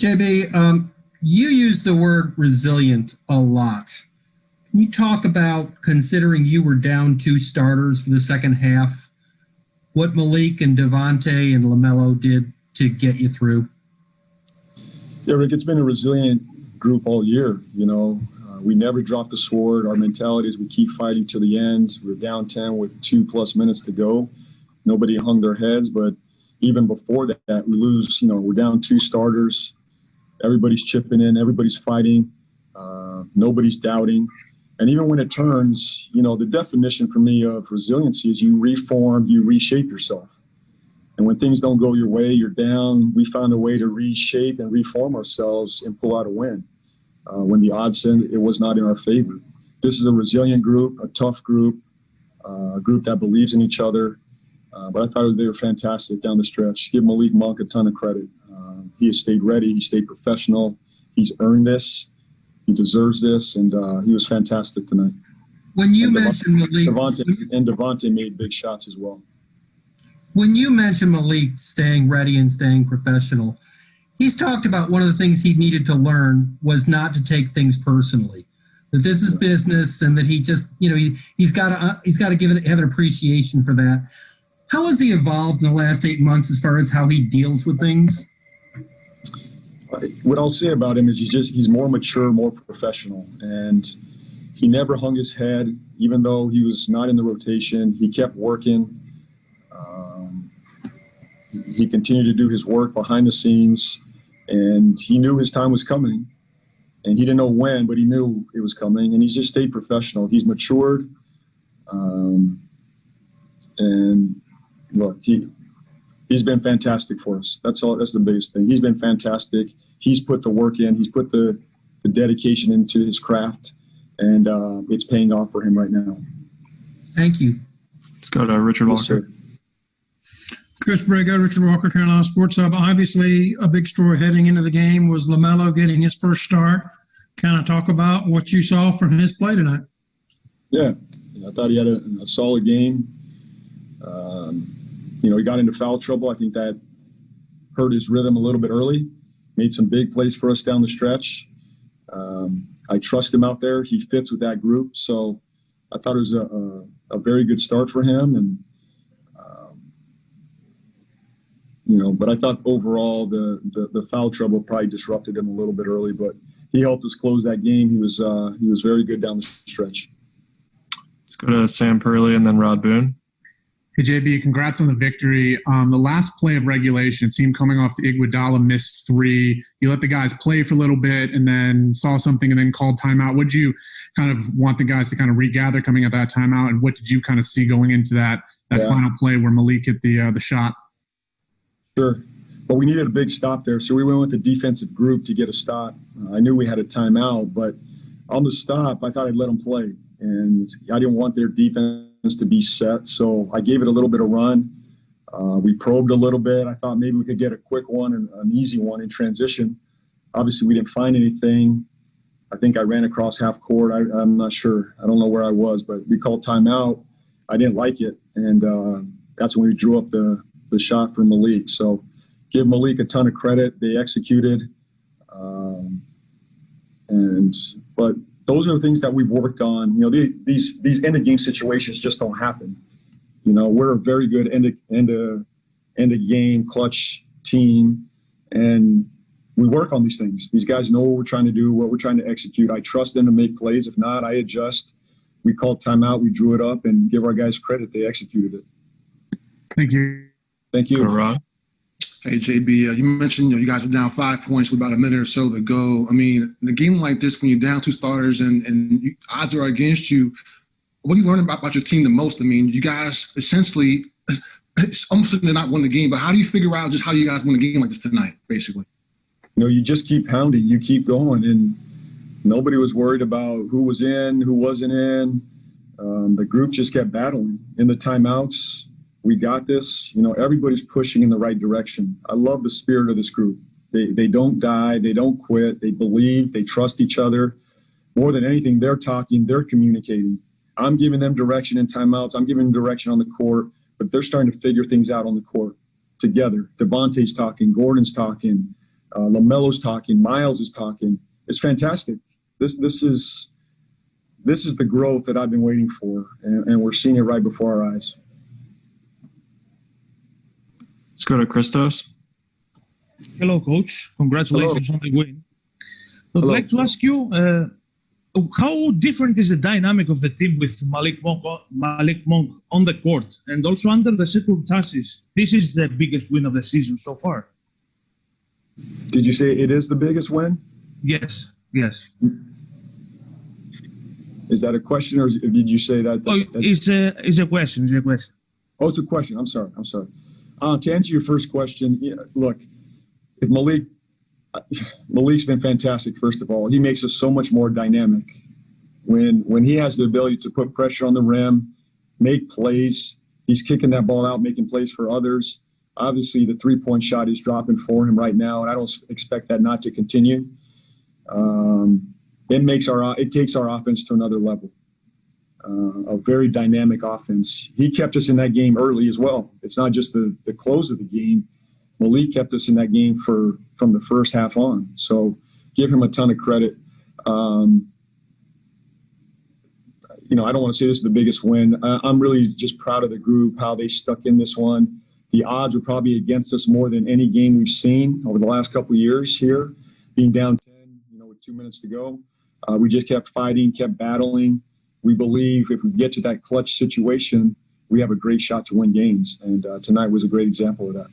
JB, you use the word resilient a lot. Can you talk about, considering you were down 2 starters for the second half, what Malik and Devontae and LaMelo did to get you through? Yeah, Rick, it's been a resilient group all year. We never dropped the sword. Our mentality is we keep fighting to the end. We're down 10 with 2+ minutes to go. Nobody hung their heads, but even before that, we lose. We're down 2 starters. Everybody's chipping in. Everybody's fighting. Nobody's doubting. And even when it turns, the definition for me of resiliency is you reform, you reshape yourself. And when things don't go your way, you're down. We found a way to reshape and reform ourselves and pull out a win. When the odds said it was not in our favor. This is a resilient group, a tough group, a group that believes in each other. But I thought they were fantastic down the stretch. Give Malik Monk a ton of credit. He has stayed ready. He stayed professional. He's earned this. He deserves this, and he was fantastic tonight. When you mentioned Malik, Devontae made big shots as well. When you mentioned Malik staying ready and staying professional, he's talked about one of the things he needed to learn was not to take things personally. That this is business, and that he just, he's got to have an appreciation for that. How has he evolved in the last 8 months as far as how he deals with things? What I'll say about him is he's more mature, more professional, and he never hung his head, even though he was not in the rotation. He kept working. He continued to do his work behind the scenes, and he knew his time was coming, and he didn't know when, but he knew it was coming, and he just stayed professional. He's matured, and look, he's been fantastic for us. That's the biggest thing. He's been fantastic. He's put the work in. He's put the dedication into his craft, and it's paying off for him right now. Thank you. Let's go to Richard Walker. Chris Borrego, Richard Walker, Carolina Sports Hub. Obviously, a big story heading into the game was LaMelo getting his first start. Kind of talk about what you saw from his play tonight. Yeah, I thought he had a solid game. He got into foul trouble. I think that hurt his rhythm a little bit early. Made some big plays for us down the stretch. I trust him out there. He fits with that group. So I thought it was a very good start for him. And, but I thought overall the foul trouble probably disrupted him a little bit early. But he helped us close that game. He was very good down the stretch. Let's go to Sam Purley and then Rod Boone. Hey, JB, congrats on the victory. The last play of regulation seemed coming off the Iguodala missed 3. You let the guys play for a little bit and then saw something and then called timeout. Would you kind of want the guys to kind of regather coming at that timeout? And what did you kind of see going into that final play where Malik hit the shot? Sure. Well, we needed a big stop there, so we went with the defensive group to get a stop. I knew we had a timeout, but on the stop, I thought I'd let them play. And I didn't want their defense to be set, so I gave it a little bit of run. We probed a little bit. I thought maybe we could get a quick one and an easy one in transition. Obviously, we didn't find anything. I think I ran across half court. I'm not sure. I don't know where I was, but we called timeout. I didn't like it, and that's when we drew up the shot for Malik. So give Malik a ton of credit. They executed. But those are the things that we've worked on. These end of game situations just don't happen. We're a very good end of game clutch team, and we work on these things. These guys know what we're trying to do, what we're trying to execute. I trust them to make plays. If not, I adjust. We called timeout. We drew it up, and give our guys credit. They executed it. Thank you. Thank you. Ron. Hey, JB, you mentioned you guys were down 5 points with about a minute or so to go. I mean, in a game like this, when you're down 2 starters and odds are against you, what do you learn about your team the most? I mean, you guys essentially, it's almost like they're not winning the game, but how do you figure out just how you guys win a game like this tonight, basically? You just keep pounding. You keep going, and nobody was worried about who was in, who wasn't in. The group just kept battling. In the timeouts, we got this. Everybody's pushing in the right direction. I love the spirit of this group. They don't die. They don't quit. They believe. They trust each other. More than anything, they're talking. They're communicating. I'm giving them direction in timeouts. I'm giving them direction on the court, but they're starting to figure things out on the court together. Devontae's talking. Gordon's talking. LaMelo's talking. Miles is talking. It's fantastic. This is the growth that I've been waiting for, and we're seeing it right before our eyes. Let's go to Christos. Hello, Coach. Congratulations on the win. I'd Hello. like to ask you, how different is the dynamic of the team with Malik Monk on the court, and also under the circumstances? This is the biggest win of the season so far. Did you say it is the biggest win? Yes. Is that a question, or did you say that? It's a question. Oh, it's a question. I'm sorry. To answer your first question, look, if Malik's been fantastic. First of all, he makes us so much more dynamic. When he has the ability to put pressure on the rim, make plays, he's kicking that ball out, making plays for others. Obviously, the three-point shot is dropping for him right now, and I don't expect that not to continue. It takes our offense to another level. A very dynamic offense. He kept us in that game early as well. It's not just the close of the game. Malik kept us in that game from the first half on. So give him a ton of credit. I don't want to say this is the biggest win. I'm really just proud of the group, how they stuck in this one. The odds were probably against us more than any game we've seen over the last couple of years here, being down 10, with 2 minutes to go. We just kept fighting, kept battling. We believe if we get to that clutch situation, we have a great shot to win games. And tonight was a great example of that.